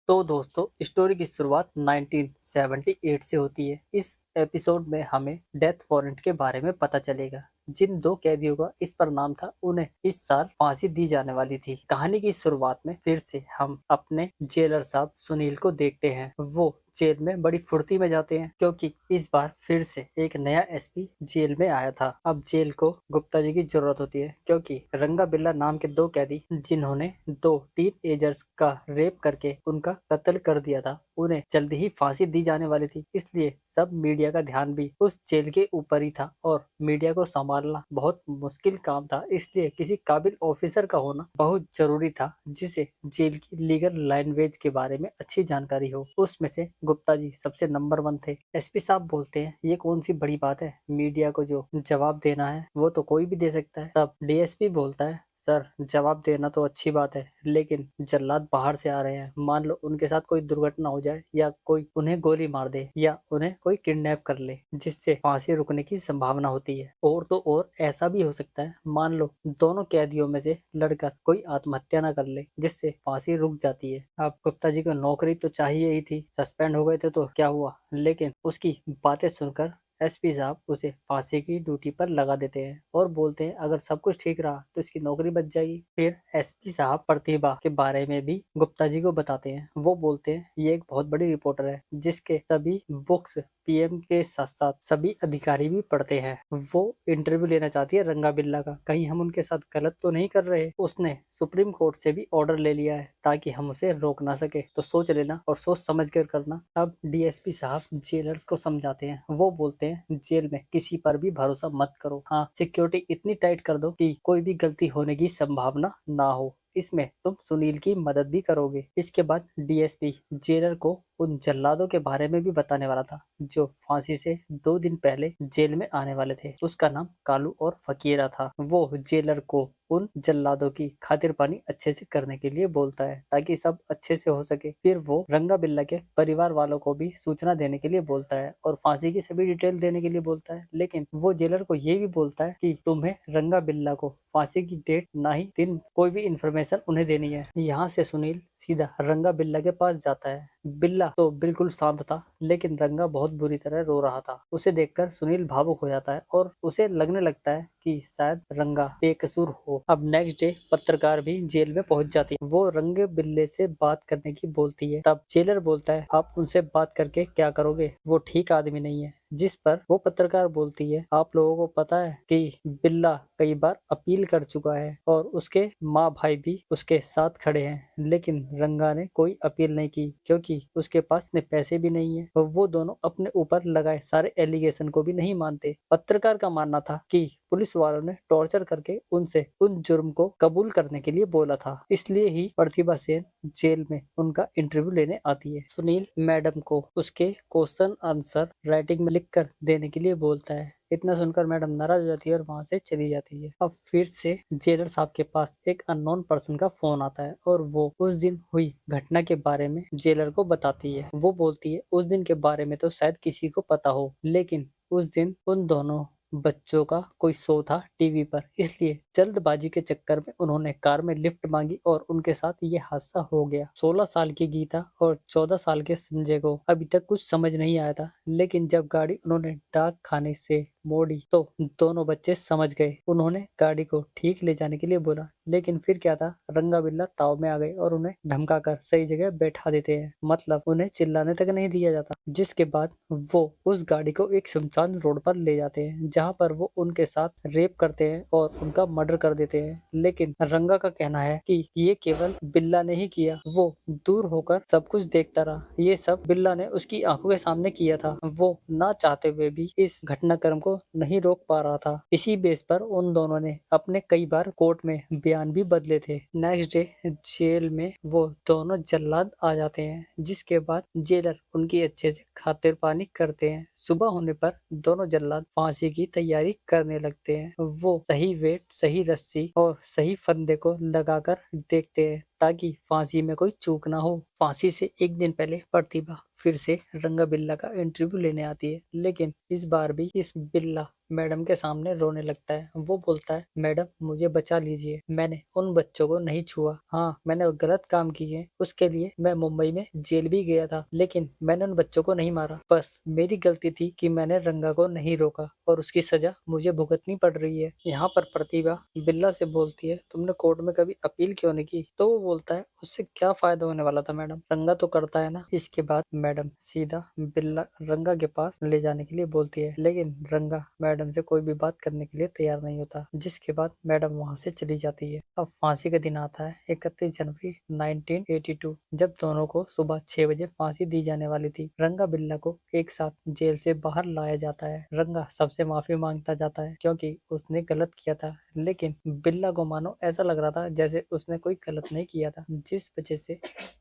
तो दोस्तों स्टोरी की शुरुआत 1978 से होती है। इस एपिसोड में हमें डेथ वारंट के बारे में पता चलेगा। जिन दो कैदियों का इस पर नाम था उन्हें इस साल फांसी दी जाने वाली थी। कहानी की शुरुआत में फिर से हम अपने जेलर साहब सुनील को देखते हैं। वो जेल में बड़ी फुर्ती में जाते हैं क्योंकि इस बार फिर से एक नया एसपी जेल में आया था। अब जेल को गुप्ता जी की जरूरत होती है क्योंकि रंगा बिल्ला नाम के दो कैदी जिन्होंने दो टीन एजर्स का रेप करके उनका कत्ल कर दिया था, उन्हें जल्दी ही फांसी दी जाने वाली थी। इसलिए सब मीडिया का ध्यान भी उस जेल के ऊपर ही था और मीडिया को संभालना बहुत मुश्किल काम था। इसलिए किसी काबिल ऑफिसर का होना बहुत जरूरी था जिसे जेल की लीगल लैंग्वेज के बारे में अच्छी जानकारी हो। उसमें से गुप्ता जी सबसे नंबर 1 थे। एसपी साहब बोलते हैं, ये कौन सी बड़ी बात है, मीडिया को जो जवाब देना है वो तो कोई भी दे सकता है। तब डीएसपी बोलता है, सर जवाब देना तो अच्छी बात है लेकिन जल्लाद बाहर से आ रहे हैं, मान लो उनके साथ कोई दुर्घटना हो जाए या कोई उन्हें गोली मार दे या उन्हें कोई किडनैप कर ले जिससे फांसी रुकने की संभावना होती है। और तो और ऐसा भी हो सकता है, मान लो दोनों कैदियों में से लड़कर कोई आत्महत्या न कर ले जिससे फांसी रुक जाती है। अब गुप्ता जी को नौकरी तो चाहिए ही थी, सस्पेंड हो गए थे तो क्या हुआ, लेकिन उसकी बातें सुनकर एसपी साहब उसे फांसी की ड्यूटी पर लगा देते हैं और बोलते हैं अगर सब कुछ ठीक रहा तो इसकी नौकरी बच जाएगी। फिर एसपी साहब प्रतिभा के बारे में भी गुप्ता जी को बताते हैं। वो बोलते हैं ये एक बहुत बड़ी रिपोर्टर है जिसके सभी बुक्स पीएम के साथ साथ सभी अधिकारी भी पढ़ते हैं। वो इंटरव्यू लेना चाहती है रंगा बिल्ला का, कहीं हम उनके साथ गलत तो नहीं कर रहे। उसने सुप्रीम कोर्ट से भी ऑर्डर ले लिया है ताकि हम उसे रोक ना सके, तो सोच लेना और सोच समझ कर करना। अब डीएसपी साहब जेलर्स को समझाते हैं। वो बोलते हैं जेल में किसी पर भी भरोसा मत करो, हाँ सिक्योरिटी इतनी टाइट कर दो कि कोई भी गलती होने की संभावना ना हो। इसमें तुम सुनील की मदद भी करोगे। इसके बाद डीएसपी जेलर को उन जल्लादों के बारे में भी बताने वाला था जो फांसी से 2 दिन पहले जेल में आने वाले थे। उसका नाम कालू और फकीरा था। वो जेलर को उन जल्लादों की खातिर पानी अच्छे से करने के लिए बोलता है ताकि सब अच्छे से हो सके। फिर वो रंगा बिल्ला के परिवार वालों को भी सूचना देने के लिए बोलता है और फांसी की सभी डिटेल देने के लिए बोलता है। लेकिन वो जेलर को ये भी बोलता है कि तुम्हें रंगा बिल्ला को फांसी की डेट ना ही दिन कोई भी इंफॉर्मेशन उन्हें देनी है। यहाँ से सुनील सीधा रंगा बिल्ला के पास जाता है। बिल्ला तो बिल्कुल शांत था लेकिन रंगा बहुत बुरी तरह रो रहा था। उसे देखकर सुनील भावुक हो जाता है और उसे लगने लगता है कि शायद रंगा बेकसूर हो। अब नेक्स्ट डे पत्रकार भी जेल में पहुंच जाती है। वो रंगे बिल्ले से बात करने की बोलती है। तब जेलर बोलता है आप उनसे बात करके क्या करोगे, वो ठीक आदमी नहीं है। जिस पर वो पत्रकार बोलती है आप लोगों को पता है कि बिल्ला कई बार अपील कर चुका है और उसके माँ भाई भी उसके साथ खड़े हैं, लेकिन रंगा ने कोई अपील नहीं की क्योंकि उसके पास इतने पैसे भी नहीं है। और वो दोनों अपने ऊपर लगाए सारे एलिगेशन को भी नहीं मानते। पत्रकार का मानना था कि पुलिस वालों ने टॉर्चर करके उनसे उन जुर्म को कबूल करने के लिए बोला था, इसलिए ही प्रतिभा सेन जेल में उनका इंटरव्यू लेने आती है। सुनील मैडम को उसके क्वेश्चन आंसर राइटिंग में लिख कर देने के लिए बोलता है। इतना सुनकर मैडम नाराज हो जाती है और वहां से चली जाती है। अब फिर से जेलर साहब के पास एक अननोन पर्सन का फोन आता है और वो उस दिन हुई घटना के बारे में जेलर को बताती है। वो बोलती है उस दिन के बारे में तो शायद किसी को पता हो, लेकिन उस दिन उन दोनों बच्चों का कोई शो था टीवी पर, इसलिए जल्दबाजी के चक्कर में उन्होंने कार में लिफ्ट मांगी और उनके साथ ये हादसा हो गया। 16 साल की गीता और 14 साल के संजय को अभी तक कुछ समझ नहीं आया था, लेकिन जब गाड़ी उन्होंने डाक खाने से मोड़ी तो दोनों बच्चे समझ गए। उन्होंने गाड़ी को ठीक ले जाने के लिए बोला, लेकिन फिर क्या था, रंगा बिल्ला ताव में आ गए और उन्हें धमकाकर सही जगह बैठा देते हैं, मतलब उन्हें चिल्लाने तक नहीं दिया जाता। जिसके बाद वो उस गाड़ी को एक सुनसान रोड पर ले जाते हैं जहां पर वो उनके साथ रेप करते हैं और उनका मर्डर कर देते हैं। लेकिन रंगा का कहना है कि ये केवल बिल्ला ने ही किया, वो दूर होकर सब कुछ देखता रहा। ये सब बिल्ला ने उसकी आंखों के सामने किया था। वो ना चाहते हुए भी इस घटनाक्रम को नहीं रोक पा रहा था। इसी बेस पर उन दोनों ने अपने कई बार कोर्ट में बयान भी बदले थे। नेक्स्ट डे जेल में वो दोनों जल्लाद आ जाते हैं, जिसके बाद जेलर उनकी अच्छे से खातिर पानी करते हैं। सुबह होने पर दोनों जल्लाद फांसी की तैयारी करने लगते हैं। वो सही वेट, सही रस्सी और सही फंदे को लगाकर देखते हैं ताकि फांसी में कोई चूक ना हो। फांसी से एक दिन पहले प्रतिभा फिर से रंगा बिल्ला का इंटरव्यू लेने आती है, लेकिन इस बार भी इस बिल्ला मैडम के सामने रोने लगता है। वो बोलता है, मैडम मुझे बचा लीजिए, मैंने उन बच्चों को नहीं छुआ। हाँ, मैंने गलत काम किए, उसके लिए मैं मुंबई में जेल भी गया था, लेकिन मैंने उन बच्चों को नहीं मारा। बस मेरी गलती थी कि मैंने रंगा को नहीं रोका और उसकी सजा मुझे भुगतनी पड़ रही है। यहाँ पर प्रतिभा बिल्ला से बोलती है, तुमने कोर्ट में कभी अपील क्यों नहीं की? तो वो बोलता है, उससे क्या फायदा होने वाला था मैडम, रंगा तो करता है ना। इसके बाद मैडम सीधा बिल्ला रंगा के पास ले जाने के लिए बोलती है, लेकिन रंगा मैडम से कोई भी बात करने के लिए तैयार नहीं होता, जिसके बाद मैडम वहां से चली जाती है। अब फांसी का दिन आता है 31 जनवरी 1982, जब दोनों को सुबह 6 बजे फांसी दी जाने वाली थी। रंगा बिल्ला को एक साथ जेल से बाहर लाया जाता है। रंगा सबसे माफी मांगता जाता है क्योंकि उसने गलत किया था, लेकिन बिल्ला को मानो ऐसा लग रहा था जैसे उसने कोई गलत नहीं किया था, जिस वजह से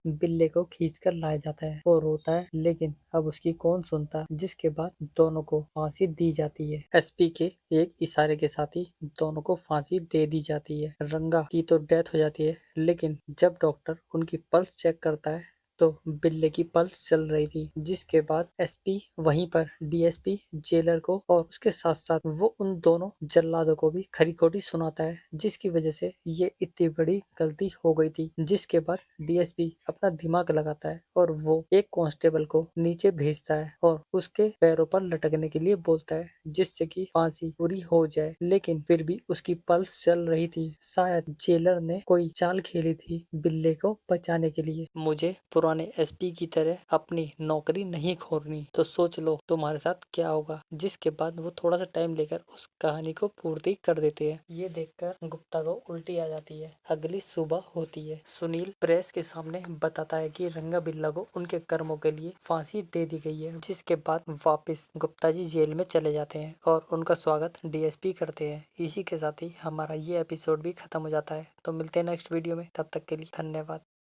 बिल्ले को खींचकर लाया जाता है। वो रोता है, लेकिन अब उसकी कौन सुनता। जिसके बाद दोनों को फांसी दी जाती है। एसपी के एक इशारे के साथ ही दोनों को फांसी दे दी जाती है। रंगा की तो डेथ हो जाती है, लेकिन जब डॉक्टर उनकी पल्स चेक करता है तो बिल्ले की पल्स चल रही थी। जिसके बाद एसपी वहीं पर डीएसपी जेलर को और उसके साथ साथ वो उन दोनों जल्लादों को भी खरी खोटी सुनाता है, जिसकी वजह से ये इतनी बड़ी गलती हो गई थी। जिसके बाद डीएसपी अपना दिमाग लगाता है और वो एक कांस्टेबल को नीचे भेजता है और उसके पैरों पर लटकने के लिए बोलता है, जिससे कि फांसी पूरी हो जाए। लेकिन फिर भी उसकी पल्स चल रही थी। शायद जेलर ने कोई चाल खेली थी बिल्ले को बचाने के लिए। मुझे पुराने एसपी की तरह अपनी नौकरी नहीं खोनी, तो सोच लो तुम्हारे साथ क्या होगा। जिसके बाद वो थोड़ा सा टाइम लेकर उस कहानी को पूर्ति कर देते हैं। ये देखकर गुप्ता को उल्टी आ जाती है। अगली सुबह होती है। सुनील प्रेस के सामने बताता है कि रंगा बिल्ला को उनके कर्मों के लिए फांसी दे दी गई है। जिसके बाद वापस गुप्ता जी जेल में चले जाते हैं और उनका स्वागत डीएसपी करते हैं। इसी के साथ ही हमारा ये एपिसोड भी खत्म हो जाता है। तो मिलते हैं नेक्स्ट वीडियो में, तब तक के लिए धन्यवाद।